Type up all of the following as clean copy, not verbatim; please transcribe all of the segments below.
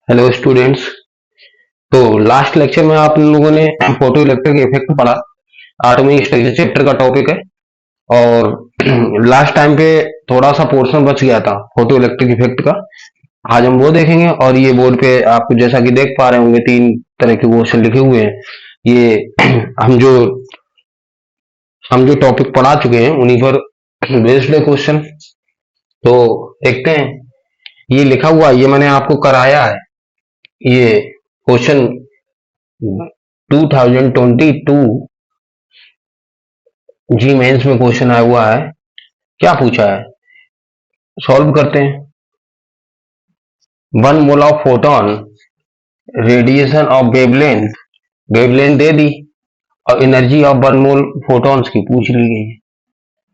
Hello students. तो last lecture में आप लोगों ने फोटो इलेक्ट्रिक इफेक्ट पढ़ा। एटॉमिक स्ट्रक्चर चैप्टर का टॉपिक है। और लास्ट टाइम पे थोड़ा सा पोर्शन बच गया था फोटो इलेक्ट्रिक इफेक्ट का। आज हम वो देखेंगे। और ये बोर्ड पे आप जैसा कि देख पा रहे होंगे 3 तरह के क्वेश्चन लिखे हुए हैं। ये हम जो टॉपिक पढ़ा चुके हैं उन्हीं पर बेस्ड है क्वेश्चन। तो देखते हैं। ये लिखा हुआ ये मैंने आपको कराया है। ये क्वेश्चन 2022 जी मेंस में क्वेश्चन आया हुआ है। क्या पूछा है, सॉल्व करते हैं। 1 mole of photon, radiation of wavelength, wavelength दे दी और एनर्जी ऑफ 1 मोल फोटॉन्स की पूछ ली गई है।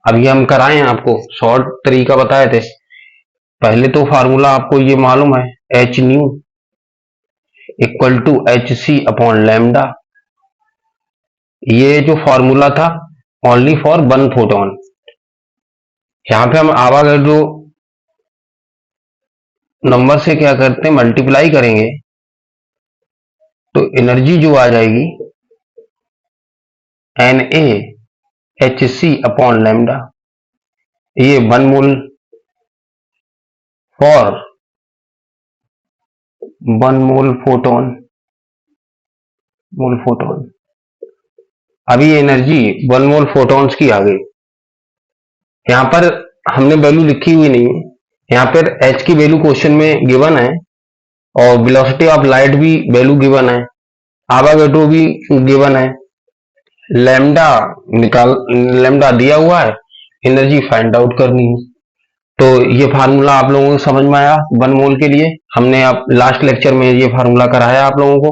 अब ये हम कराए हैं, आपको शॉर्ट तरीका बताए थे। पहले तो फार्मूला आपको ये मालूम है, H nu equal to H C upon lambda. ये जो फॉर्मूला था ओनली फॉर 1 फोटोन। यहाँ पे हम आवागैड्रो नंबर से क्या करते हैं, मल्टीप्लाई करेंगे तो एनर्जी जो आ जाएगी N A H C upon lambda. ये 1 मोल फॉर 1 मोल फोटोन। अभी एनर्जी 1 मोल फोटॉन्स की आ गई। यहाँ पर हमने वैल्यू लिखी हुई नहीं है। यहाँ पर एच की वैल्यू क्वेश्चन में गिवन है और वेलोसिटी ऑफ लाइट भी वैल्यू गिवन है, आवागैड्रो भी गिवन है, लैम्डा दिया हुआ है, एनर्जी फाइंड आउट करनी है। तो ये फार्मूला आप लोगों को समझ में आया 1 मोल के लिए। हमने आप लास्ट लेक्चर में ये फार्मूला कराया आप लोगों को।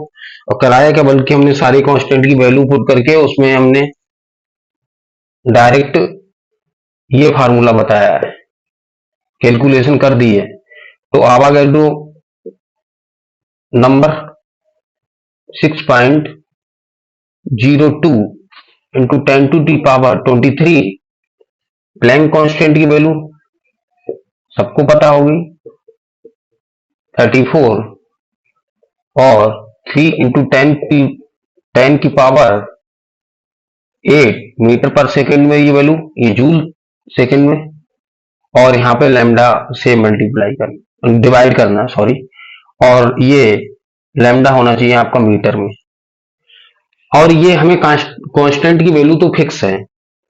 और कराया क्या, बल्कि हमने सारी कांस्टेंट की वैल्यू पुट करके उसमें हमने डायरेक्ट ये फार्मूला बताया है, कैलकुलेशन कर दी है। तो आवागैड्रो नंबर 6.02 इंटू 10⁻23। प्लैंक कांस्टेंट की वैल्यू सबको पता होगी 34 और 3 इंटू 10⁸ मीटर पर सेकेंड में ये वैल्यू, ये जूल सेकेंड में। और यहाँ पे लैम्डा से मल्टीप्लाई करना, डिवाइड करना सॉरी। और ये लैम्डा होना चाहिए आपका मीटर में। और ये हमें कांस्टेंट की वैल्यू तो फिक्स है,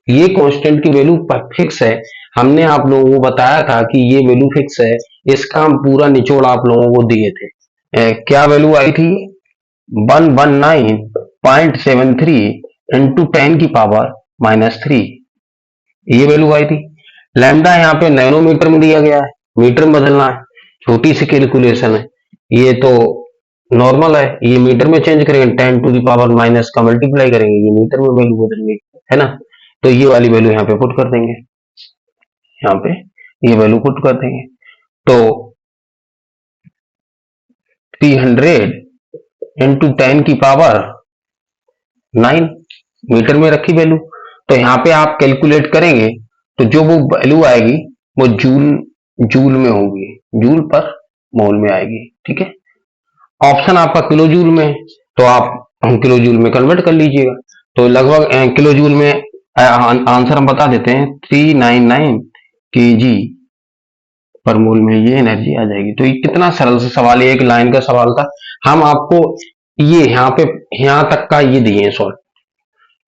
ये कांस्टेंट की वैल्यू फिक्स है। हमने आप लोगों को बताया था कि ये वैल्यू फिक्स है। इसका हम पूरा निचोड़ आप लोगों को दिए थे। क्या वैल्यू आई थी, 119.73 इंटू 10⁻³ ये वैल्यू आई थी। लैम्डा यहाँ पे नैनोमीटर में दिया गया है, मीटर में बदलना है, छोटी सी कैलकुलेशन है। ये तो नॉर्मल है, ये मीटर में चेंज करेंगे, 10⁻⁻ का मल्टीप्लाई करेंगे, ये मीटर में वैल्यू बदलेंगे, है ना। तो ये वाली वैल्यू यहाँ पे पुट कर देंगे, यहाँ पे ये वैल्यू पुट कर देंगे। तो 300 इंटू 10⁻9 मीटर में रखी वैल्यू। तो यहाँ पे आप कैलकुलेट करेंगे तो जो वो वैल्यू आएगी वो जूल में होगी, जूल पर मोल में आएगी, ठीक है। ऑप्शन आपका किलो जूल में है तो आप किलो जूल में कन्वर्ट कर लीजिएगा। तो लगभग किलो जूल में आंसर हम बता देते हैं, 399 kg पर मोल में ये एनर्जी आ जाएगी। तो ये कितना सरल सा सवाल है, एक लाइन का सवाल था। हम आपको ये यहाँ पे यहाँ तक का ये दिए हैं शॉर्ट,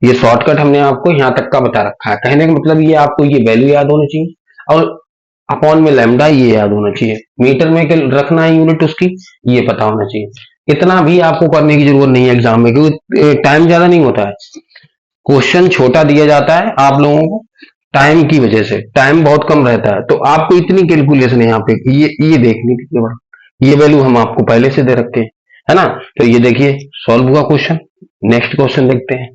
ये शॉर्टकट हमने आपको यहाँ तक का बता रखा है। कहने का मतलब ये आपको ये वैल्यू याद होनी चाहिए और अपॉन में लैम्डा ये याद होना चाहिए, मीटर में रखना है यूनिट उसकी, ये पता होना चाहिए। इतना भी आपको करने की जरूरत नहीं है एग्जाम में, क्योंकि टाइम ज्यादा नहीं होता है, क्वेश्चन छोटा दिया जाता है आप लोगों को टाइम की वजह से, टाइम बहुत कम रहता है। तो आपको इतनी कैलकुलेशन यहाँ पे ये देखनी थी केवल, ये वैल्यू हम आपको पहले से दे रखे हैं, है ना। तो ये देखिए सॉल्व हुआ क्वेश्चन। नेक्स्ट क्वेश्चन देखते हैं।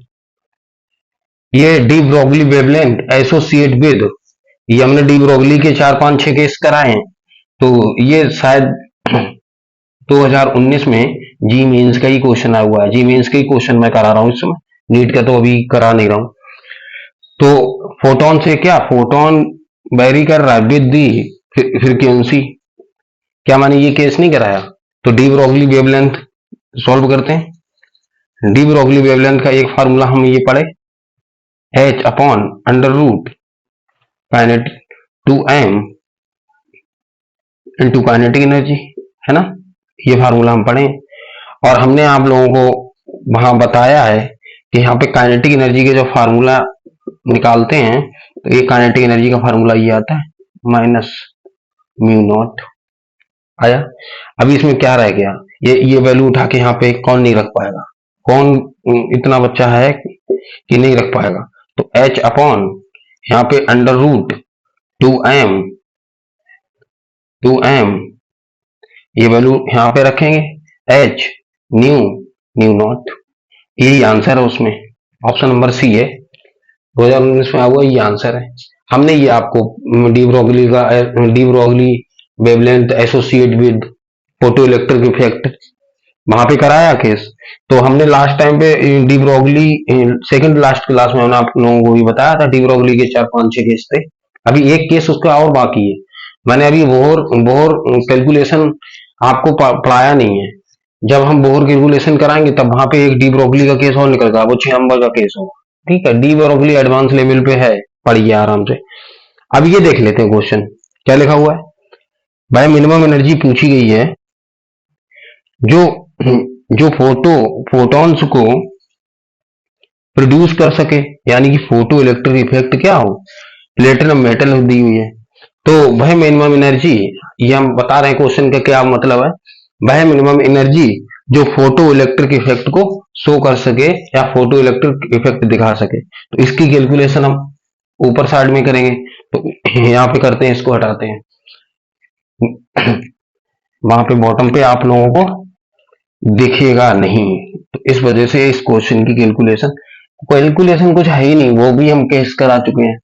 ये de Broglie wavelength associate with, ये हमने डी ब्रोगली के 4 5 6 केस कराए हैं। तो ये शायद 2019 में जी मेंस का ही क्वेश्चन आया हुआ है। जी मेंस का ही क्वेश्चन मैं करा रहा हूँ इस समय, नीट का तो अभी करा नहीं रहा हूँ। तो फोटोन से क्या, फोटोन वेरी कर रहा है विद दी फ्रीक्वेंसी। क्या मैंने ये केस नहीं कराया, तो डी ब्रोगली वेवलेंथ सॉल्व करते हैं। डी ब्रोगली वेवलेंथ का एक फार्मूला हम ये पढ़े, h upon under root kinetic 2m into kinetic energy, है ना। ये फार्मूला हम पढ़े और हमने आप लोगों को वहां बताया है कि यहाँ पे काइनेटिक एनर्जी के जो फार्मूला निकालते हैं तो ये काइनेटिक एनर्जी का फार्मूला ये आता है माइनस म्यू नॉट आया। अभी इसमें क्या रह गया, ये वैल्यू उठा के यहाँ पे कौन नहीं रख पाएगा, कौन इतना बच्चा है कि नहीं रख पाएगा। तो h अपॉन यहाँ पे अंडर रूट 2m ये वैल्यू यहाँ पे रखेंगे, h न्यू नॉट, यही आंसर है उसमें, ऑप्शन नंबर सी है 2019 में हुआ, ये आंसर है। हमने ये आपको de Broglie wavelength associate with photo electric effect वहां पे कराया केस। तो हमने लास्ट टाइम पे de Broglie second last class में हमने आप लोगों को भी बताया था, डी ब्रोगली के 4-5-6 केस थे, अभी एक केस उसका और बाकी है। मैंने अभी बोहर कैलकुलेशन आपको पढ़ाया नहीं है, जब हम बोहर कैलकुलेशन कराएंगे तब वहां पे एक डी ब्रोगली का केस और निकलेगा, वो 6 नंबर का केस होगा, ठीक है। डी ब्रोगली एडवांस लेवल पे है, पढ़िए आराम से। अब ये देख लेते हैं क्वेश्चन क्या लिखा हुआ है। भाई मिनिमम एनर्जी पूछी गई है, जो जो फोटॉन्स को प्रोड्यूस कर सके, यानी कि फोटो इलेक्ट्रिक इफेक्ट क्या हो, प्लेटिनम मेटल दी हुई है। तो वह मिनिमम एनर्जी, ये हम बता रहे हैं क्वेश्चन का क्या मतलब है, वह मिनिमम एनर्जी जो फोटो इलेक्ट्रिक इफेक्ट को शो कर सके या फोटो इलेक्ट्रिक इफेक्ट दिखा सके। तो इसकी कैलकुलेशन हम ऊपर साइड में करेंगे, तो यहाँ पे करते हैं, इसको हटाते हैं, वहां पे बॉटम पे आप लोगों को दिखेगा नहीं, तो इस वजह से इस क्वेश्चन की कैलकुलेशन कुछ है ही नहीं, वो भी हम केस करा चुके हैं।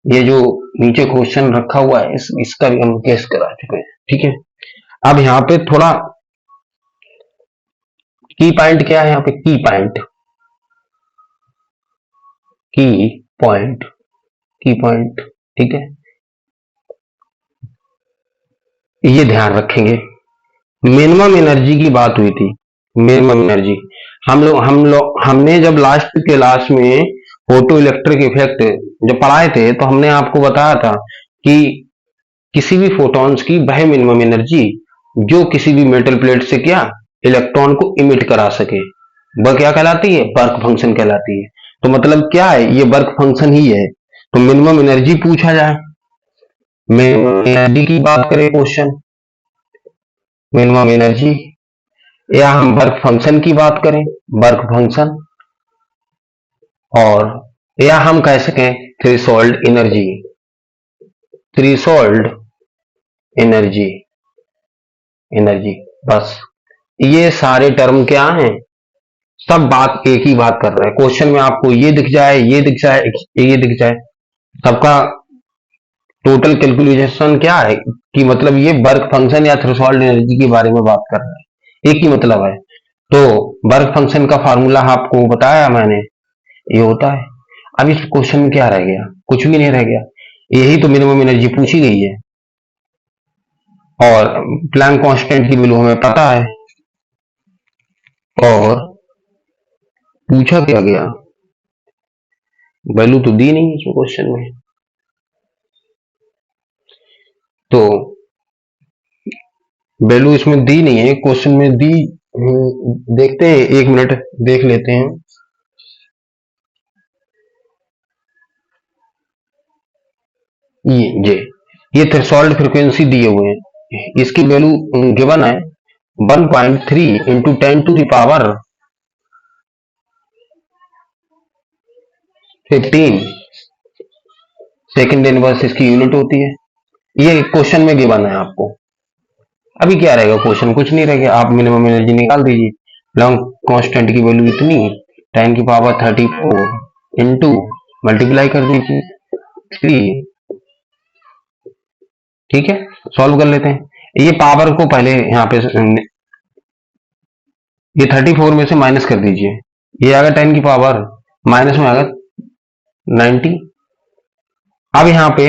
ये जो नीचे क्वेश्चन रखा हुआ है इसका भी हम केस करा चुके हैं, ठीक है। अब यहाँ पे थोड़ा की पॉइंट क्या है, यहाँ पे की पॉइंट, ठीक है, ये ध्यान रखेंगे। मिनिमम एनर्जी की बात हुई थी, मिनिमम एनर्जी हमने जब लास्ट क्लास में फोटो इलेक्ट्रिक इफेक्ट जब पढ़ाए थे तो हमने आपको बताया था कि किसी भी फोटॉन्स की वह मिनिमम एनर्जी जो किसी भी मेटल प्लेट से क्या इलेक्ट्रॉन को इमिट करा सके, वह क्या कहलाती है, वर्क फंक्शन कहलाती है। तो मतलब क्या है, ये वर्क फंक्शन ही है। तो मिनिमम एनर्जी पूछा जाए, मिनिमम एनर्जी की बात करें क्वेश्चन, मिनिमम एनर्जी, या हम वर्क फंक्शन की बात करें, वर्क फंक्शन, और या हम कह सकें थ्रेशोल्ड एनर्जी, थ्रेशोल्ड एनर्जी, बस ये सारे टर्म क्या हैं, सब बात एक ही बात कर रहे हैं। क्वेश्चन में आपको ये दिख जाए, ये दिख जाए, ये दिख जाए, सबका टोटल कैलकुलेशन क्या है कि मतलब ये वर्क फंक्शन या थ्रेशोल्ड एनर्जी के बारे में बात कर रहा है, एक ही मतलब है। तो वर्क फंक्शन का फार्मूला आपको बताया मैंने, ये होता है। अब इस क्वेश्चन में क्या रह गया, कुछ भी नहीं रह गया, यही तो मिनिमम एनर्जी पूछी गई है और प्लैंक कांस्टेंट की वैल्यू हमें पता है, और पूछा क्या गया, वैल्यू तो दी नहीं है क्वेश्चन में। तो वैल्यू इसमें दी नहीं है, क्वेश्चन में दी, देखते हैं, 1 मिनट देख लेते हैं। ये थ्रेशोल्ड फ्रीक्वेंसी दिए हुए हैं, इसकी वैल्यू गिवन है 1.3 इंटू 10⁻15 सेकेंड इनवर्स इसकी यूनिट होती है। ये क्वेश्चन में गिवन है आपको। अभी क्या रहेगा क्वेश्चन, कुछ नहीं रहेगा, आप मिनिमम एनर्जी निकाल दीजिए। प्लैंक कांस्टेंट की वैल्यू इतनी 10⁻34 इंटू मल्टीप्लाई कर दीजिए 3, ठीक है। सॉल्व कर लेते हैं, ये पावर को पहले यहाँ पे ये 34 में से माइनस कर दीजिए, ये आएगा 10 की पावर, माइनस में आएगा 90। अब यहाँ पे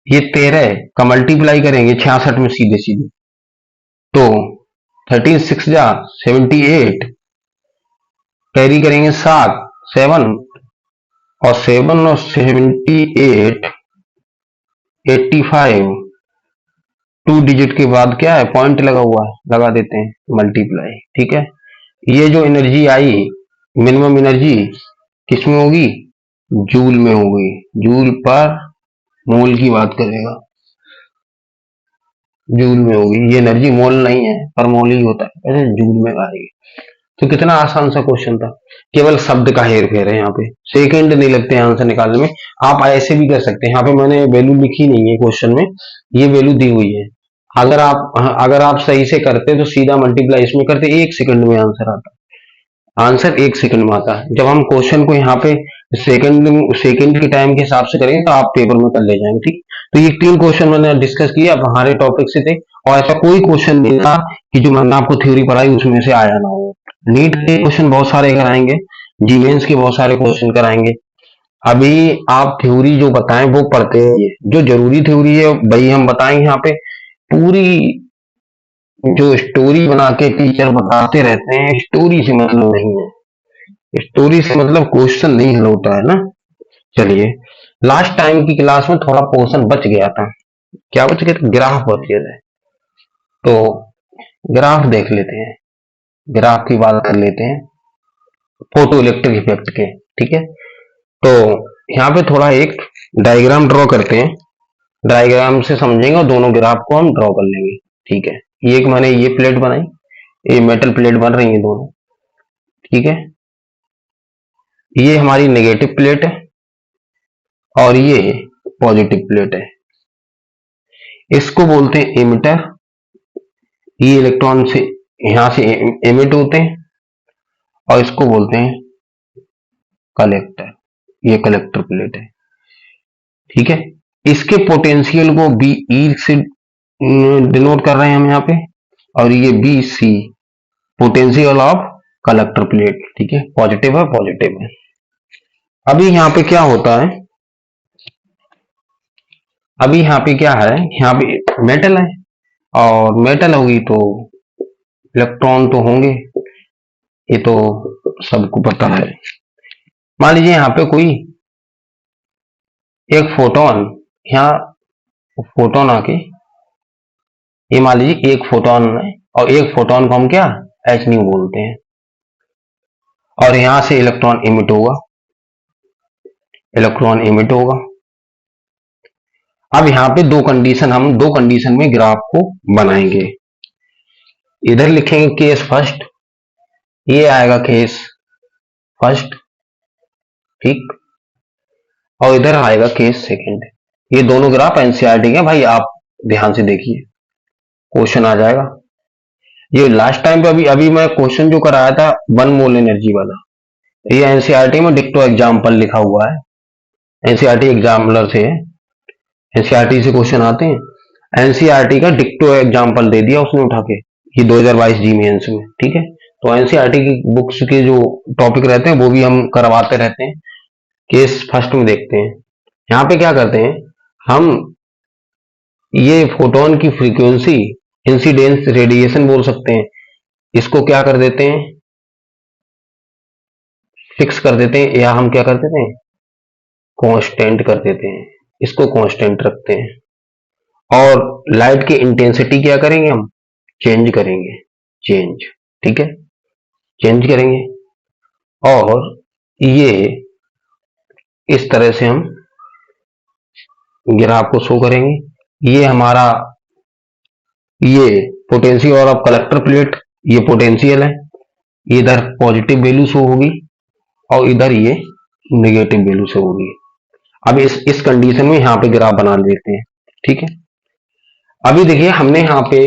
ये 13 का मल्टीप्लाई करेंगे 66 में सीधे सीधे, तो 13 6 जा 78, कैरी करेंगे 7 7, और 7 और 78 85, 2 डिजिट के बाद क्या है, पॉइंट लगा हुआ है, लगा देते हैं, मल्टीप्लाई। ठीक है, ये जो एनर्जी आई, मिनिमम एनर्जी किसमें होगी, जूल में होगी, जूल पर मोल की बात करेगा, जूल में होगी। ये एनर्जी मोल नहीं है, पर मोल ही होता है, ऐसे जूल में आएगी। तो कितना आसान सा क्वेश्चन था, केवल शब्द का हेर फेर है, यहाँ पे सेकंड नहीं लगते हैं आंसर निकालने में। आप ऐसे भी कर सकते हैं, यहाँ पे मैंने वैल्यू लिखी नहीं है क्वेश्चन में, ये वैल्यू दी हुई है। अगर आप सही से करते तो सीधा मल्टीप्लाई इसमें करते, 1 सेकंड में आंसर आता, आंसर 1 सेकंड में आता है। जब हम क्वेश्चन को यहाँ पे सेकंड सेकंड के टाइम के हिसाब से करेंगे तो आप पेपर में कर ले जाएंगे। ठीक, तो ये 3 क्वेश्चन मैंने डिस्कस किया, अब हमारे टॉपिक से थे, और ऐसा कोई क्वेश्चन नहीं था कि जो मैंने आपको थ्योरी पढ़ाई उसमें से आया ना हो। नीट के क्वेश्चन बहुत सारे कराएंगे, जी मेंस के बहुत सारे क्वेश्चन कराएंगे। अभी आप थ्योरी जो बताएं वो पढ़ते हैं, जो जरूरी थ्योरी है वही हम बताएंगे यहाँ पे। पूरी जो स्टोरी बना के टीचर बताते रहते हैं, स्टोरी से मतलब नहीं है, स्टोरी से मतलब क्वेश्चन नहीं हल होता है ना। चलिए, लास्ट टाइम की क्लास में थोड़ा पोर्शन बच गया था, क्या बच गया था, ग्राफ बच गया था। तो ग्राफ देख लेते हैं, ग्राफ की बात कर लेते हैं, फोटो इलेक्ट्रिक इफेक्ट के। ठीक है, तो यहाँ पे थोड़ा एक डायग्राम ड्रॉ करते हैं, डायग्राम से समझेंगे और दोनों ग्राफ को हम ड्रॉ कर लेंगे। ठीक है, ये एक मैंने ये प्लेट बनाई, ये मेटल प्लेट बन रही है दोनों। ठीक है, ये हमारी नेगेटिव प्लेट है और ये पॉजिटिव प्लेट है, इसको बोलते हैं एमिटर। ये इलेक्ट्रॉन से यहां से एमिट होते हैं, और इसको बोलते हैं कलेक्टर, ये कलेक्टर प्लेट है। ठीक है, इसके पोटेंशियल को बी ई से डिनोट कर रहे हैं हम यहाँ पे, और ये B C potential of collector plate. ठीक है, पॉजिटिव है, पॉजिटिव है। अभी यहाँ पे क्या होता है, अभी यहाँ पे क्या है, यहाँ पे मेटल है, और मेटल होगी तो इलेक्ट्रॉन तो होंगे, ये तो सबको पता है। मान लीजिए यहाँ पे कोई एक फोटोन, यहाँ फोटोन आके, ये मान लीजिए एक फोटोन है, और एक फोटोन को हम क्या एच न्यू बोलते हैं, और यहां से इलेक्ट्रॉन इमिट होगा, इलेक्ट्रॉन इमिट होगा। अब यहाँ पे हम दो कंडीशन में ग्राफ को बनाएंगे, इधर लिखेंगे केस फर्स्ट, ये आएगा केस फर्स्ट, ठीक, और इधर आएगा केस सेकंड। ये दोनों ग्राफ एनसीईआरटी के भाई, आप ध्यान से देखिए, क्वेश्चन आ जाएगा। ये लास्ट टाइम पे अभी अभी मैं क्वेश्चन जो कराया था 1 मोल एनर्जी वाला, ये एनसीईआरटी में डिक्टो एग्जाम्पल लिखा हुआ है, एनसीईआरटी एग्जाम्पलर से है, एनसीईआरटी से क्वेश्चन आते हैं। एनसीईआरटी का डिक्टो एग्जाम्पल दे दिया उसने उठा के, ये 2022 जी मेंस में। ठीक है, तो एनसीईआरटी की बुक्स के जो टॉपिक रहते हैं वो भी हम करवाते रहते हैं। केस फर्स्ट में देखते हैं, यहाँ पे क्या करते हैं हम, ये फोटोन की फ्रीक्वेंसी इंसिडेंस रेडिएशन बोल सकते हैं, इसको क्या कर देते हैं, फिक्स कर देते हैं, या हम क्या कर देते हैं, कांस्टेंट कर देते हैं, इसको कांस्टेंट रखते हैं। और लाइट की इंटेंसिटी क्या करेंगे हम, चेंज करेंगे, चेंज। ठीक है, चेंज करेंगे, और ये इस तरह से हम ग्राफ को शो करेंगे। ये हमारा ये पोटेंशियल ऑफ कलेक्टर प्लेट, ये पोटेंशियल है, इधर पॉजिटिव वैल्यू शो होगी और इधर ये नेगेटिव वैल्यू शो होगी। अब इस कंडीशन में यहाँ पे ग्राफ बना देते हैं। ठीक है, अभी देखिए हमने यहाँ पे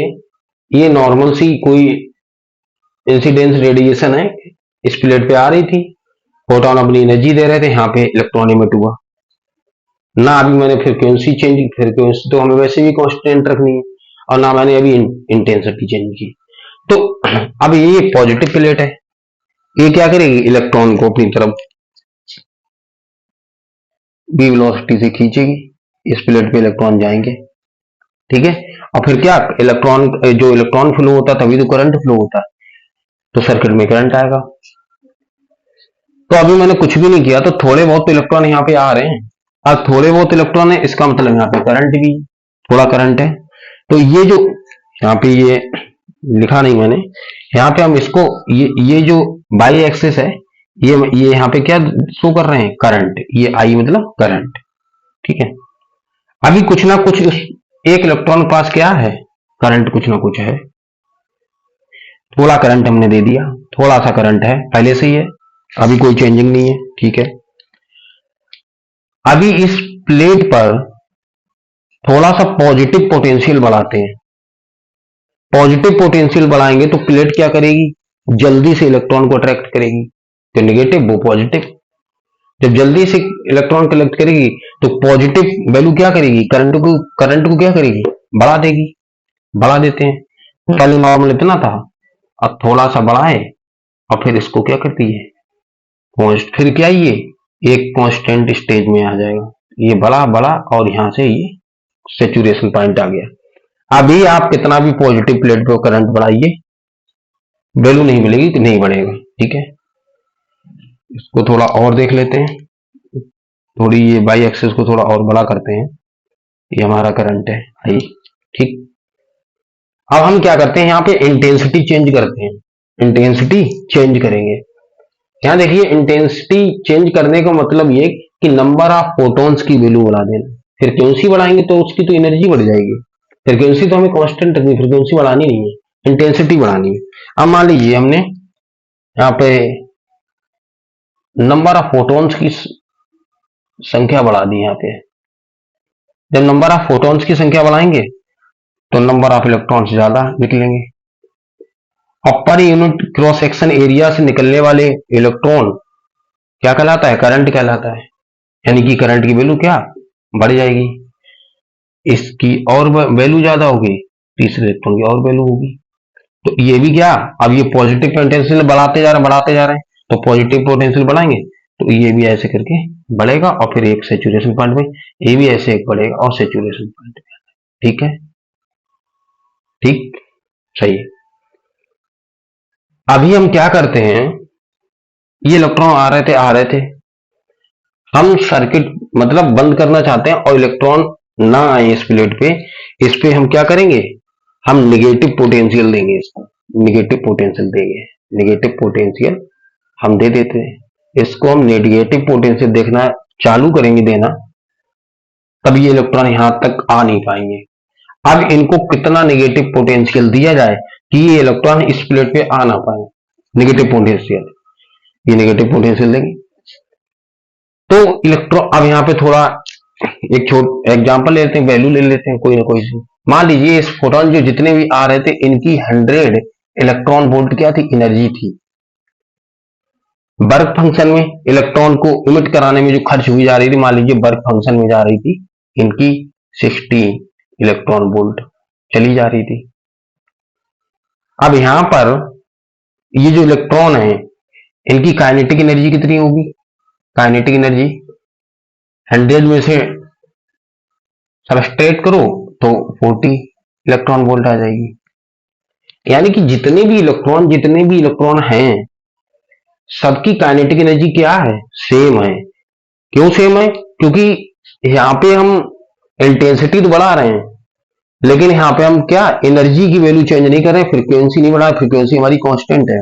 ये नॉर्मल सी कोई इंसिडेंस रेडिएशन है, इस प्लेट पे आ रही थी, फोटोन अपनी एनर्जी दे रहे थे, यहाँ पे इलेक्ट्रॉन इमिट हुआ ना। अभी मैंने फ्रीक्वेंसी तो हमें वैसे भी कांस्टेंट रखनी है, और ना मैंने अभी इंटेंसिटी चेंज की। तो अब ये पॉजिटिव प्लेट है, ये क्या करेगी, इलेक्ट्रॉन को अपनी तरफ बी वेलोसिटी से खींचेगी, इस प्लेट पे इलेक्ट्रॉन जाएंगे, ठीक है। और फिर क्या, इलेक्ट्रॉन, जो इलेक्ट्रॉन फ्लो होता तभी तो करंट फ्लो होता है, तो सर्किट में करंट आएगा। तो अभी मैंने कुछ भी नहीं किया, तो थोड़े बहुत तो इलेक्ट्रॉन यहाँ पे आ रहे हैं। अब थोड़े बहुत इलेक्ट्रॉन है, इसका मतलब यहाँ पे करंट भी, थोड़ा करंट है। तो ये जो यहाँ पे ये लिखा नहीं मैंने, यहाँ पे हम इसको, ये जो बाई एक्सिस है, ये यहाँ पे क्या शो कर रहे हैं, करंट, ये आई मतलब करंट, ठीक है। अभी कुछ ना कुछ उस एक इलेक्ट्रॉन के पास क्या है, करंट कुछ ना कुछ है, थोड़ा करंट हमने दे दिया, थोड़ा सा करंट है, पहले से ही है, अभी कोई चेंजिंग नहीं है, ठीक है। अभी इस प्लेट पर थोड़ा सा पॉजिटिव पोटेंशियल बढ़ाते हैं। पॉजिटिव पोटेंशियल बढ़ाएंगे तो प्लेट क्या करेगी, जल्दी से इलेक्ट्रॉन को अट्रैक्ट करेगी, तो नेगेटिव वो पॉजिटिव। जब जल्दी से इलेक्ट्रॉन कलेक्ट करेगी तो पॉजिटिव वैल्यू क्या करेगी, करंट को क्या करेगी, बढ़ा देगी। बढ़ा देते हैं, पहले नॉर्मल इतना था, अब थोड़ा सा बढ़ाए और फिर इसको क्या करती है, फिर क्या, ये एक कांस्टेंट स्टेज में आ जाएगा, ये बढ़ा बढ़ा और यहां से ये सेचुरेशन पॉइंट आ गया। अभी आप कितना भी पॉजिटिव प्लेट पे करंट बढ़ाइए, वैल्यू नहीं मिलेगी, कि नहीं बढ़ेगा, ठीक है। इसको थोड़ा और देख लेते हैं, थोड़ी ये बाई एक्सिस को थोड़ा और बड़ा करते हैं, ये हमारा करंट है आई, ठीक। अब हम क्या करते हैं, यहाँ पे इंटेंसिटी चेंज करते हैं, इंटेंसिटी चेंज करेंगे। यहाँ देखिए, इंटेंसिटी चेंज करने का मतलब ये कि नंबर ऑफ फोटॉन्स की वैल्यू बढ़ा देना। फ्रीक्वेंसी बढ़ाएंगे तो उसकी तो एनर्जी बढ़ जाएगी, फ्रीक्वेंसी तो हमें कांस्टेंट रखनी, फ्रीक्वेंसी बढ़ानी नहीं है, इंटेंसिटी बढ़ानी है। अब मान लीजिए हमने यहाँ पे नंबर ऑफ फोटॉन्स की संख्या बढ़ा दी। यहाँ पे जब नंबर ऑफ फोटॉन्स की संख्या बढ़ाएंगे तो नंबर ऑफ इलेक्ट्रॉन्स ज्यादा निकलेंगे, और per unit cross section area से निकलने वाले इलेक्ट्रॉन क्या कहलाता है, करंट कहलाता है। यानी कि करंट की वैल्यू क्या बढ़ जाएगी, इसकी और वैल्यू ज्यादा होगी, तीसरे इलेक्ट्रॉन की और वैल्यू होगी। तो ये भी क्या, अब ये पॉजिटिव पोटेंशियल बढ़ाते जा रहे हैं, तो पॉजिटिव पोटेंशियल बढ़ाएंगे तो ये भी ऐसे करके बढ़ेगा, और फिर एक सेचुरेशन पॉइंट में ये भी ऐसे एक बढ़ेगा और सेचुरेशन पॉइंट में, ठीक है, ठीक, सही। अभी हम क्या करते हैं, ये इलेक्ट्रॉन आ रहे थे, हम सर्किट मतलब बंद करना चाहते हैं और इलेक्ट्रॉन ना आए इस प्लेट पे। इस पे हम क्या करेंगे, हम निगेटिव पोटेंशियल देंगे, इसको निगेटिव पोटेंशियल देंगे, निगेटिव पोटेंशियल हम दे देते हैं। इसको हम नेगेटिव पोटेंशियल देखना चालू करेंगे देना, तब ये इलेक्ट्रॉन यहां तक आ नहीं पाएंगे। अब इनको कितना नेगेटिव पोटेंशियल दिया जाए कि ये इलेक्ट्रॉन इस प्लेट पे आ ना पाए, नेगेटिव पोटेंशियल, ये नेगेटिव पोटेंशियल देंगे तो इलेक्ट्रॉन। अब यहाँ पे थोड़ा एक छोट एग्जांपल लेते हैं, वैल्यू ले लेते हैं कोई ना कोई सी। मान लीजिए इस फोटोन जो जितने भी आ रहे थे, इनकी 100 इलेक्ट्रॉन वोल्ट क्या थी, एनर्जी थी। वर्क फंक्शन में इलेक्ट्रॉन को इमिट कराने में जो खर्च हुई जा रही थी, मान लीजिए वर्क फंक्शन में जा रही थी इनकी 60 इलेक्ट्रॉन वोल्ट चली जा रही थी। अब यहां पर ये जो इलेक्ट्रॉन है, इनकी काइनेटिक एनर्जी कितनी होगी, काइनेटिक एनर्जी 100 में से सबस्ट्रेट करो तो 40 इलेक्ट्रॉन वोल्ट आ जाएगी। यानी कि जितने भी इलेक्ट्रॉन हैं, सबकी काइनेटिक एनर्जी क्या है, सेम है। क्यों सेम है, क्योंकि यहाँ पे हम इंटेंसिटी तो बढ़ा रहे हैं, लेकिन यहाँ पे हम क्या एनर्जी की वैल्यू चेंज नहीं कर रहे, फ्रीक्वेंसी नहीं बढ़ा, फ्रीक्वेंसी हमारी कांस्टेंट है।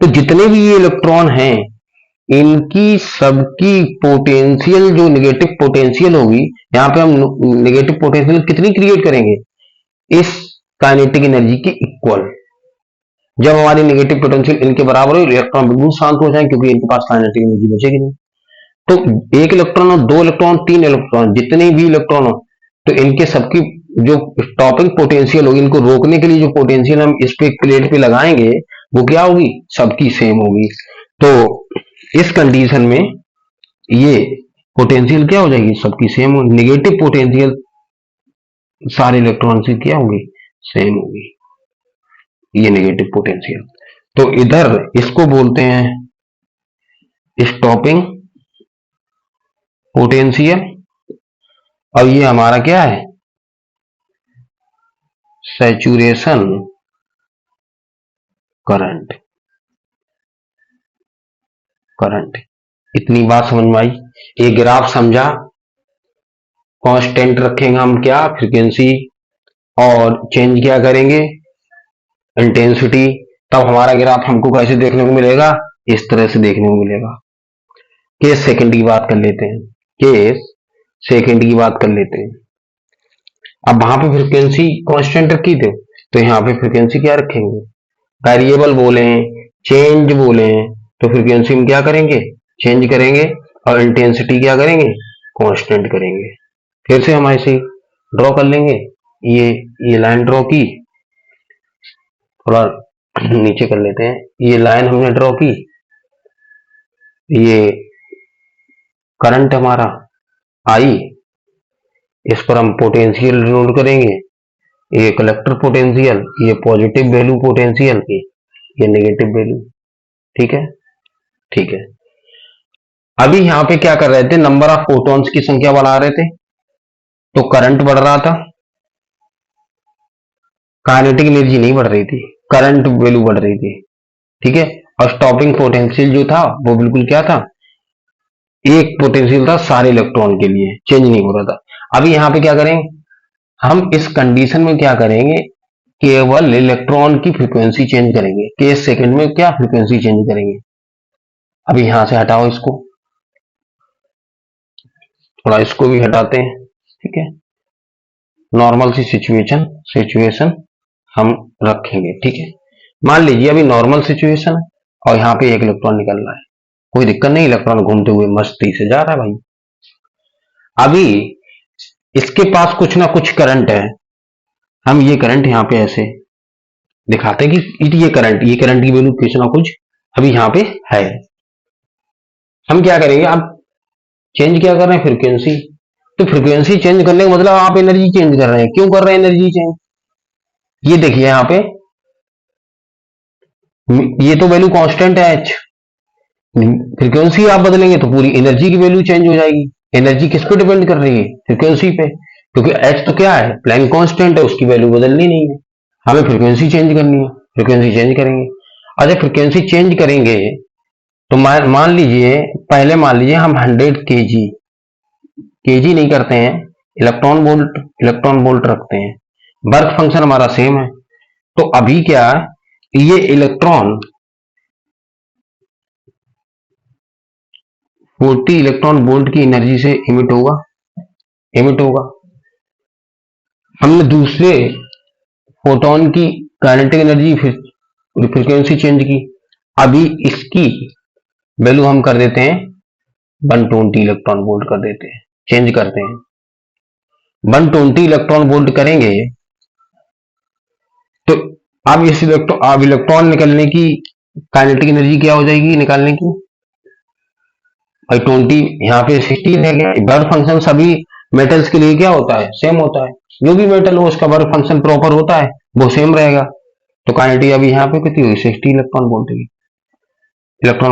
तो जितने भी ये इलेक्ट्रॉन हैं, इनकी सबकी पोटेंशियल जो निगेटिव पोटेंशियल होगी, यहाँ पे हम निगेटिव पोटेंशियल कितनी क्रिएट करेंगे, इस काइनेटिक एनर्जी के इक्वल। जब हमारी नेगेटिव पोटेंशियल इनके बराबर हो, इलेक्ट्रॉन बिल्कुल शांत हो जाए, क्योंकि इनके पास काइनेटिक एनर्जी बचेगी नहीं। तो एक इलेक्ट्रॉन हो, दो इलेक्ट्रॉन, तीन इलेक्ट्रॉन, जितने भी इलेक्ट्रॉन हो, तो इनके सबकी जो स्टॉपिंग पोटेंशियल होगी, इनको रोकने के लिए जो पोटेंशियल हम इस पे प्लेट पे लगाएंगे, वो क्या होगी, सबकी सेम होगी। तो इस कंडीशन में ये पोटेंशियल क्या हो जाएगी, सबकी सेम होगी। निगेटिव पोटेंशियल सारे इलेक्ट्रॉन से क्या होगी, सेम होगी, ये नेगेटिव पोटेंशियल। तो इधर इसको बोलते हैं स्टॉपिंग पोटेंशियल, और ये हमारा क्या है, सैचुरेशन करंट। करंट इतनी बात समझ में आई। एक ग्राफ समझा, कांस्टेंट रखेंगे हम क्या, फ्रीक्वेंसी, और चेंज क्या करेंगे, इंटेंसिटी। तब हमारा ग्राफ हमको कैसे देखने को मिलेगा, इस तरह से देखने को मिलेगा। केस सेकंड की बात कर लेते हैं, केस सेकंड की बात कर लेते हैं। अब वहां पे फ्रीक्वेंसी कांस्टेंट रखी थे, तो यहाँ पे फ्रीक्वेंसी क्या रखेंगे, वेरिएबल बोले, चेंज बोले, तो फ्रीक्वेंसी में क्या करेंगे, चेंज करेंगे, और इंटेंसिटी क्या करेंगे, कांस्टेंट करेंगे। फिर से हम ऐसे ड्रॉ कर लेंगे, ये लाइन ड्रॉ की, थोड़ा नीचे कर लेते हैं, ये लाइन हमने ड्रॉ की, ये करंट हमारा आई, इस पर हम पोटेंशियल नोट करेंगे, ये कलेक्टर पोटेंशियल, ये पॉजिटिव वैल्यू पोटेंशियल, ये नेगेटिव वैल्यू। ठीक है, ठीक है। अभी यहां पे क्या कर रहे थे, नंबर ऑफ फोटॉन्स की संख्या बढ़ा रहे थे, तो करंट बढ़ रहा था, काइनेटिक एनर्जी नहीं बढ़ रही थी, करंट वैल्यू बढ़ रही थी। ठीक है, और स्टॉपिंग पोटेंशियल जो था वो बिल्कुल क्या था, एक पोटेंशियल था सारे इलेक्ट्रॉन के लिए, चेंज नहीं हो रहा था। अभी यहां पे क्या करेंगे, हम इस कंडीशन में क्या करेंगे, केवल इलेक्ट्रॉन की फ्रीक्वेंसी चेंज करेंगे, केस सेकंड में क्या फ्रीक्वेंसी चेंज करेंगे। अभी यहां से हटाओ इसको, थोड़ा इसको भी हटाते हैं। ठीक है, नॉर्मल सी सिचुएशन हम रखेंगे। ठीक है, मान लीजिए अभी नॉर्मल सिचुएशन है और यहाँ पे एक इलेक्ट्रॉन निकल रहा है, कोई दिक्कत नहीं, इलेक्ट्रॉन घूमते हुए मस्ती से जा रहा है भाई। अभी इसके पास कुछ ना कुछ करंट है, हम ये करंट यहाँ पे ऐसे दिखाते हैं कि ये करंट की वैल्यू कुछ ना कुछ अभी यहाँ पे है। हम क्या करेंगे, अब चेंज क्या कर रहे हैं, फ्रीक्वेंसी। तो फ्रीक्वेंसी चेंज करने का मतलब आप एनर्जी चेंज कर रहे हैं। क्यों कर रहे हैं एनर्जी चेंज, ये देखिए यहाँ पे, ये तो वैल्यू कांस्टेंट है एच, फ्रीक्वेंसी आप बदलेंगे तो पूरी एनर्जी की वैल्यू चेंज हो जाएगी। एनर्जी किस पे डिपेंड कर रही है, फ्रीक्वेंसी पे, क्योंकि एच तो क्या है, प्लैंक कांस्टेंट है, उसकी वैल्यू बदलनी नहीं है, हमें फ्रीक्वेंसी चेंज करनी है, फ्रीक्वेंसी चेंज करेंगे। अच्छा, फ्रीक्वेंसी चेंज करेंगे तो मान लीजिए, पहले मान लीजिए हम 100 केजी नहीं करते हैं, इलेक्ट्रॉन वोल्ट रखते हैं, वर्क फंक्शन हमारा सेम है। तो अभी क्या, ये इलेक्ट्रॉन 40 इलेक्ट्रॉन वोल्ट की एनर्जी से इमिट होगा। हमने दूसरे फोटोन की काइनेटिक एनर्जी फ्रीक्वेंसी चेंज की, अभी इसकी वैल्यू हम कर देते हैं 120 इलेक्ट्रॉन वोल्ट कर देते हैं, चेंज करते हैं। 120 इलेक्ट्रॉन वोल्ट करेंगे तो अब इलेक्ट्रॉन निकलने की काइनेटिक एनर्जी क्या हो जाएगी निकालने की, भाई 20 यहाँ पे 60 रह गया। वर्क फंक्शन सभी मेटल्स के लिए क्या होता है, सेम होता है, जो भी मेटल हो उसका वर्क फंक्शन प्रॉपर होता है, वो सेम रहेगा। तो काइनेटिक अभी यहाँ पे कितनी हुई, 60 इलेक्ट्रॉन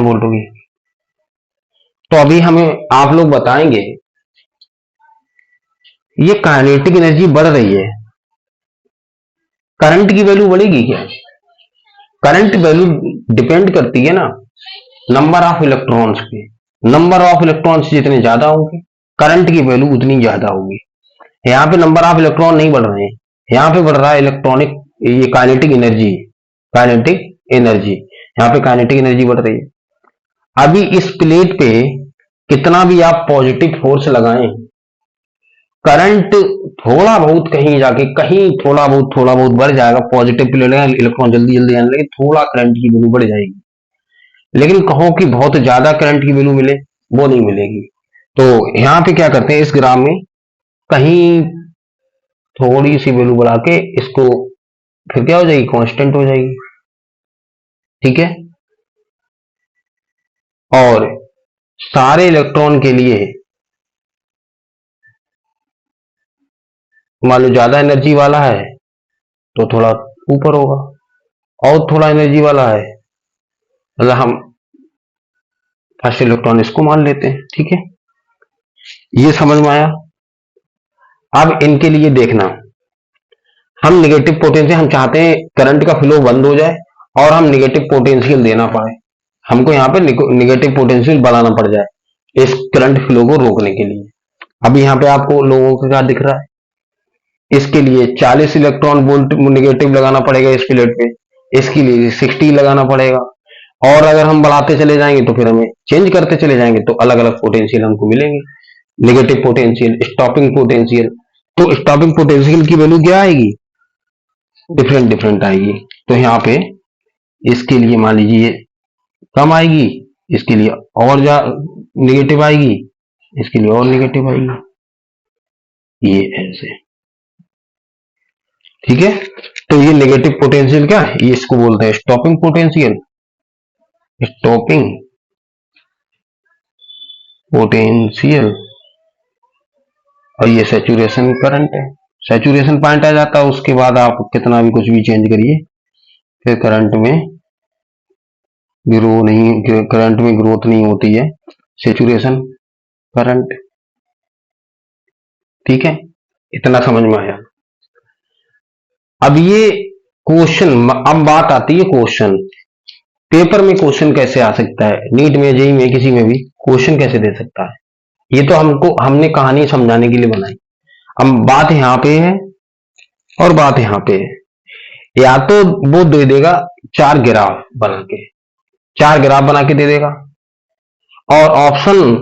वोल्ट होगी। तो अभी हमें आप लोग बताएंगे, ये काइनेटिक एनर्जी बढ़ रही है, करंट की वैल्यू बढ़ेगी क्या, करंट वैल्यू डिपेंड करती है ना नंबर ऑफ इलेक्ट्रॉन्स पे, नंबर ऑफ इलेक्ट्रॉन्स जितने ज्यादा होंगे करंट की वैल्यू उतनी ज्यादा होगी। यहाँ पे नंबर ऑफ इलेक्ट्रॉन नहीं बढ़ रहे हैं, यहाँ पे बढ़ रहा है इलेक्ट्रॉनिक, ये काइनेटिक एनर्जी, यहाँ पे काइनेटिक एनर्जी बढ़ रही है। अभी इस प्लेट पे कितना भी आप पॉजिटिव फोर्स लगाएं, करंट थोड़ा बहुत कहीं जाके थोड़ा बहुत बढ़ जाएगा, पॉजिटिव प्लेट है, इलेक्ट्रॉन जल्दी जल्दी आने लगे, थोड़ा करंट की वैल्यू बढ़ जाएगी। लेकिन कहो कि बहुत ज्यादा करंट की वैल्यू मिले, वो नहीं मिलेगी। तो यहाँ पे क्या करते हैं, इस ग्राफ में कहीं थोड़ी सी वैल्यू बढ़ा के इसको, फिर क्या हो जाएगी, कांस्टेंट हो जाएगी। ठीक है, और सारे इलेक्ट्रॉन के लिए मान लो ज्यादा एनर्जी वाला है तो थोड़ा ऊपर होगा, और थोड़ा एनर्जी वाला है मतलब हम फर्स्ट इलेक्ट्रॉन इसको मान लेते हैं। ठीक है, ये समझ में आया। अब इनके लिए देखना, हम निगेटिव पोटेंशियल, हम चाहते हैं करंट का फ्लो बंद हो जाए और हम निगेटिव पोटेंशियल देना पड़े, हमको यहाँ पे निगेटिव पोटेंशियल बढ़ाना पड़ जाए इस करंट फ्लो को रोकने के लिए। अभी यहाँ पे आपको लोगों का क्या दिख रहा है, इसके लिए 40 इलेक्ट्रॉन वोल्ट निगेटिव लगाना पड़ेगा इस प्लेट पे, इसके लिए 60 लगाना पड़ेगा, और अगर हम बढ़ाते चले जाएंगे तो फिर हमें चेंज करते चले जाएंगे तो अलग अलग पोटेंशियल हमको मिलेंगे, नेगेटिव पोटेंशियल, स्टॉपिंग पोटेंशियल। तो स्टॉपिंग पोटेंशियल की वैल्यू क्या आएगी, डिफरेंट डिफरेंट आएगी। तो यहाँ पे इसके लिए मान लीजिए कम आएगी, इसके लिए और निगेटिव आएगी, इसके लिए और निगेटिव आएगी, ये ऐसे, ठीक है। तो ये नेगेटिव पोटेंशियल क्या है, ये इसको बोलते हैं स्टॉपिंग पोटेंशियल, स्टॉपिंग पोटेंशियल। और ये सैचुरेशन करंट है, सैचुरेशन पॉइंट आ जाता है, उसके बाद आप कितना भी कुछ भी चेंज करिए फिर करंट में करंट में ग्रोथ नहीं होती है, सैचुरेशन करंट, ठीक है। इतना समझ में आया। अब ये क्वेश्चन, अब बात आती है क्वेश्चन, पेपर में क्वेश्चन कैसे आ सकता है, नीट में, जेईई में, किसी में भी क्वेश्चन कैसे दे सकता है। ये तो हमने कहानी समझाने के लिए बनाई। अब बात यहां पे है और बात यहां पे है, या तो वो दे देगा चार ग्राफ बना के, चार ग्राफ बना के दे देगा, और ऑप्शन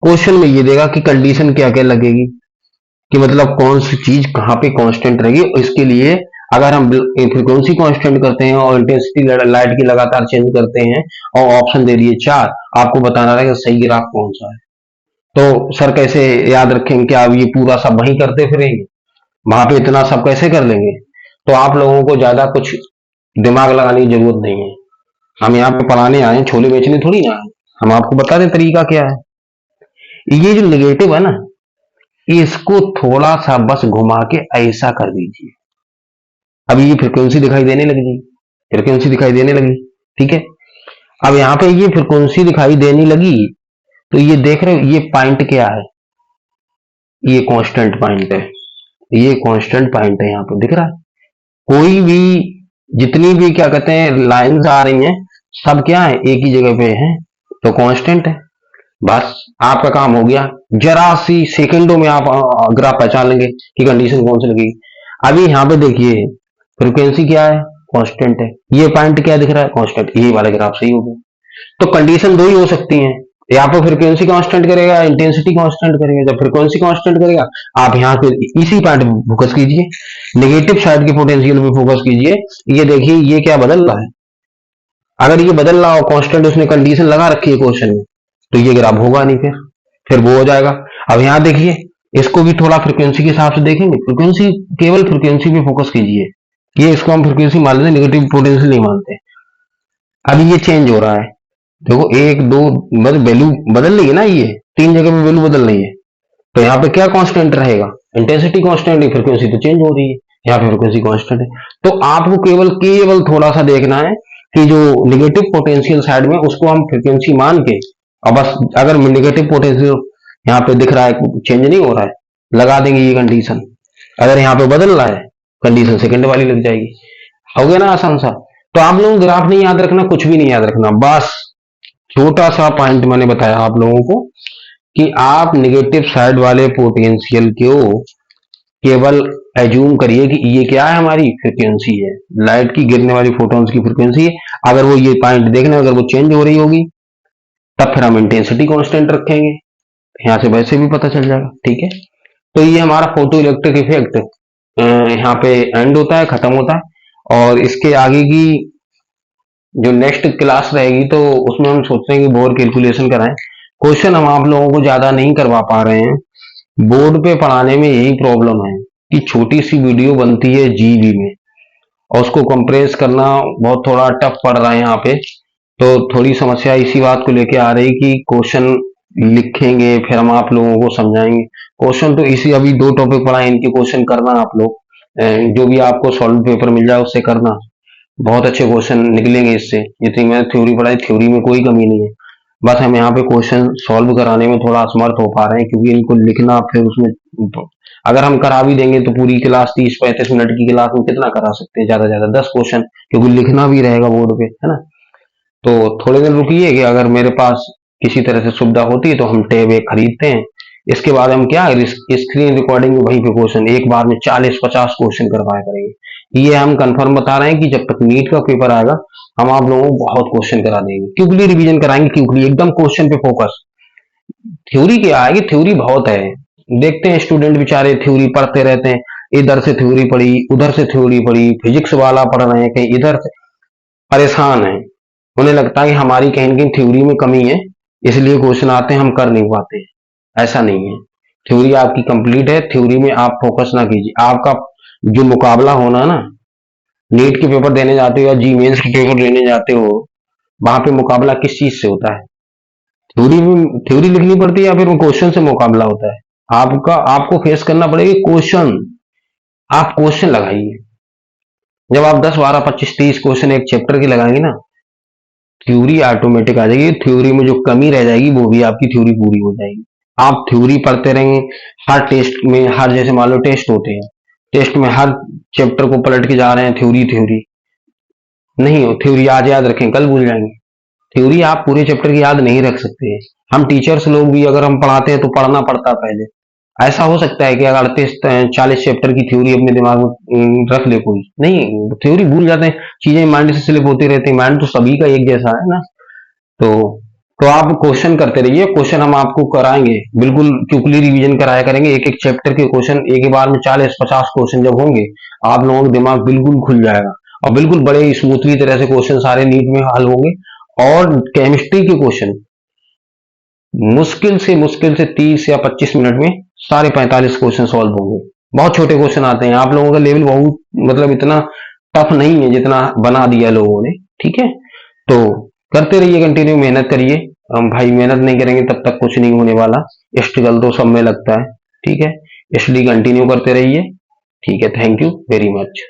क्वेश्चन में ये देगा कि कंडीशन क्या क्या लगेगी, कि मतलब कौन सी चीज कहां पे कांस्टेंट रहेगी। इसके लिए अगर हम फ्रीक्वेंसी कांस्टेंट करते हैं और इंटेंसिटी लाइट की लगातार चेंज करते हैं और ऑप्शन दे दिए चार, आपको बताना रहेगा सही ग्राफ कौन सा है। तो सर कैसे याद रखेंगे, क्या अब ये पूरा सब वही करते फिरेंगे, वहां पे इतना सब कैसे कर लेंगे। तो आप लोगों को ज्यादा कुछ दिमाग लगाने की जरूरत नहीं है, हम यहाँ पे पढ़ाने आए, छोले बेचने थोड़ी ना आए, हम आपको बता दें तरीका क्या है। ये जो निगेटिव है ना, इसको थोड़ा सा बस घुमा के ऐसा कर दीजिए, अभी ये फ्रिक्वेंसी दिखाई देने लगी, फ्रिक्वेंसी दिखाई देने लगी, ठीक है। अब यहाँ पे ये फ्रिक्वेंसी दिखाई देने लगी, तो ये देख रहे हो ये पॉइंट क्या है, ये कांस्टेंट पॉइंट है, ये कांस्टेंट पॉइंट है, यहाँ पे दिख रहा है। कोई भी जितनी भी क्या कहते हैं लाइंस आ रही हैं, सब क्या है, एक ही जगह पे है, तो कांस्टेंट है। बस आपका काम हो गया, जरा सी सेकंडों में आप ग्राफ पहचान लेंगे कि कंडीशन कौन सी लगेगी। अभी यहाँ पे देखिए फ्रीक्वेंसी क्या है, कांस्टेंट है, ये पॉइंट क्या दिख रहा है, कांस्टेंट, ये वाला ग्राफ सही हो गया। तो कंडीशन दो ही हो सकती हैं, या तो फ्रीक्वेंसी कांस्टेंट करेगा, इंटेंसिटी कांस्टेंट करेगा। जब फ्रीक्वेंसी कांस्टेंट करेगा, आप यहाँ पे इसी पॉइंट पे फोकस कीजिए, नेगेटिव साइड के पोटेंशियल पे फोकस कीजिए। ये देखिए ये क्या बदल रहा है, अगर ये बदल रहा हो कांस्टेंट, उसने कंडीशन लगा रखी है क्वेश्चन में, तो ये ग्राफ होगा नहीं, फिर वो हो जाएगा। अब यहाँ देखिए, इसको भी थोड़ा फ्रीक्वेंसी के हिसाब से देखेंगे, फ्रीक्वेंसी, केवल फ्रीक्वेंसी पे फोकस कीजिए, ये इसको हम फ्रीक्वेंसी मान लेते हैं, नेगेटिव पोटेंशियल नहीं मानते। अभी ये चेंज हो रहा है, देखो एक दो, बस वैल्यू बदल रही है ना, ये तीन जगह पे वैल्यू बदल रही है, तो यहाँ पे क्या कांस्टेंट रहेगा, इंटेंसिटी कांस्टेंट है, फ्रीक्वेंसी तो चेंज हो रही है, यहाँ पे फ्रीक्वेंसी कांस्टेंट है। तो आपको केवल केवल थोड़ा सा देखना है कि जो निगेटिव पोटेंशियल साइड में, उसको हम फ्रीक्वेंसी मान के, और बस अगर निगेटिव पोटेंशियल यहाँ पे दिख रहा है चेंज नहीं हो रहा है, लगा देंगे ये कंडीशन, अगर यहाँ पे बदल रहा है कंडीशन सेकंड वाली लग जाएगी, हो गया ना आसान सा। तो आप लोगों को ग्राफ नहीं याद रखना, कुछ भी नहीं याद रखना, बस छोटा सा पॉइंट मैंने बताया आप लोगों को कि आप निगेटिव साइड वाले पोटेंशियल को केवल एज्यूम करिए कि ये क्या है, हमारी फ्रीक्वेंसी है, लाइट की गिरने वाली फोटॉन्स की फ्रीक्वेंसी है। अगर वो ये पॉइंट देखना, अगर वो चेंज हो रही होगी, तब फिर हम इंटेंसिटी कांस्टेंट रखेंगे, यहाँ से वैसे भी पता चल जाएगा, ठीक है। तो ये हमारा फोटो इलेक्ट्रिक इफेक्ट यहाँ पे एंड होता है, खत्म होता है। और इसके आगे की जो नेक्स्ट क्लास रहेगी, तो उसमें हम सोचते हैं कि बोर कैलकुलेशन कराएं। क्वेश्चन हम आप लोगों को ज्यादा नहीं करवा पा रहे हैं, बोर्ड पे पढ़ाने में यही प्रॉब्लम है कि छोटी सी वीडियो बनती है जीबी में, और उसको कंप्रेस करना बहुत थोड़ा टफ पड़ रहा है यहाँ पे। तो थोड़ी समस्या इसी बात को लेके आ रही कि क्वेश्चन लिखेंगे फिर हम आप लोगों को समझाएंगे। क्वेश्चन तो इसी अभी दो टॉपिक पढ़ाए, इनके क्वेश्चन करना आप लोग, जो भी आपको सॉल्व पेपर मिल जाए उससे करना, बहुत अच्छे क्वेश्चन निकलेंगे इससे। जितनी मैंने थ्योरी पढ़ाई, थ्योरी में कोई कमी नहीं है, बस हम यहाँ पे क्वेश्चन सॉल्व कराने में थोड़ा असमर्थ हो पा रहे हैं, क्योंकि इनको लिखना फिर उसमें अगर हम करा भी देंगे तो पूरी क्लास 30-35 मिनट की क्लास में कितना करा सकते हैं, ज्यादा से ज्यादा 10 क्वेश्चन, क्योंकि लिखना भी रहेगा बोर्ड पे, है ना। तो थोड़ी देर रुकिए कि अगर मेरे पास किसी तरह से सुविधा होती है तो हम टैब एक खरीदते हैं। इसके बाद हम क्या स्क्रीन रिकॉर्डिंग में वहीं पे क्वेश्चन एक बार में 40-50 क्वेश्चन करवाया करेंगे। ये हम कंफर्म बता रहे हैं कि जब तक नीट का पेपर आएगा हम आप लोगों को बहुत क्वेश्चन करा देंगे, क्विकली रिवीजन कराएंगे, क्विकली एकदम क्वेश्चन पे फोकस। थ्योरी क्या आएगी, थ्योरी बहुत है। देखते हैं स्टूडेंट बेचारे थ्योरी पढ़ते रहते हैं, इधर से थ्योरी पढ़ी, उधर से थ्योरी पढ़ी, फिजिक्स वाला पढ़ रहे हैं, कहीं इधर से परेशान है। उन्हें लगता है कि हमारी कहीं ना कहीं थ्योरी में कमी है, इसलिए क्वेश्चन आते हैं हम कर नहीं पाते। ऐसा नहीं है, थ्योरी आपकी कंप्लीट है, थ्योरी में आप फोकस ना कीजिए। आपका जो मुकाबला होना है ना, नीट के पेपर देने जाते हो या जी मेंस के पेपर देने जाते हो, वहां पे मुकाबला किस चीज से होता है? थ्योरी में थ्योरी लिखनी पड़ती है या फिर क्वेश्चन से मुकाबला होता है? आपको फेस करना पड़ेगा क्वेश्चन। आप क्वेश्चन लगाइए। जब आप 10, 12, 25, 30 क्वेश्चन एक चैप्टर के लगाएंगे ना, थ्योरी ऑटोमेटिक आ जाएगी। थ्योरी में जो कमी रह जाएगी वो भी आपकी थ्योरी पूरी हो जाएगी। आप थ्योरी पढ़ते रहेंगे, हर टेस्ट में, हर जैसे मान लो टेस्ट होते हैं, टेस्ट में हर चैप्टर को पलट के जा रहे हैं, थ्योरी थ्योरी नहीं हो। थ्योरी आज याद रखें, कल भूल जाएंगे। थ्योरी आप पूरे चैप्टर की याद नहीं रख सकते हैं। हम टीचर्स लोग भी अगर हम पढ़ाते हैं तो पढ़ना पड़ता पहले। ऐसा हो सकता है कि अगर 38-40 चैप्टर की थ्योरी अपने दिमाग में रख ले कोई, नहीं, थ्योरी भूल जाते हैं, चीजें माइंड से स्लिप होती रहती है। माइंड तो सभी का एक जैसा है ना। तो आप क्वेश्चन करते रहिए, क्वेश्चन हम आपको कराएंगे, बिल्कुल क्विकली रिवीजन कराया करेंगे। एक एक चैप्टर के क्वेश्चन एक ही बार में 40-50 क्वेश्चन जब होंगे, आप लोगों का दिमाग बिल्कुल खुल जाएगा और बिल्कुल बड़े स्मूथली तरह से क्वेश्चन सारे नीट में हल होंगे। और केमिस्ट्री के क्वेश्चन मुश्किल से 30 या 25 मिनट में सारे 45 क्वेश्चन सॉल्व होंगे। बहुत छोटे क्वेश्चन आते हैं, आप लोगों का लेवल बहुत मतलब इतना टफ नहीं है जितना बना दिया लोगों ने, ठीक है। तो करते रहिए, कंटिन्यू मेहनत करिए। हम भाई मेहनत नहीं करेंगे तब तक कुछ नहीं होने वाला। स्ट्रगल तो सब में लगता है, ठीक है, इसलिए कंटिन्यू करते रहिए। ठीक है, थैंक यू वेरी मच।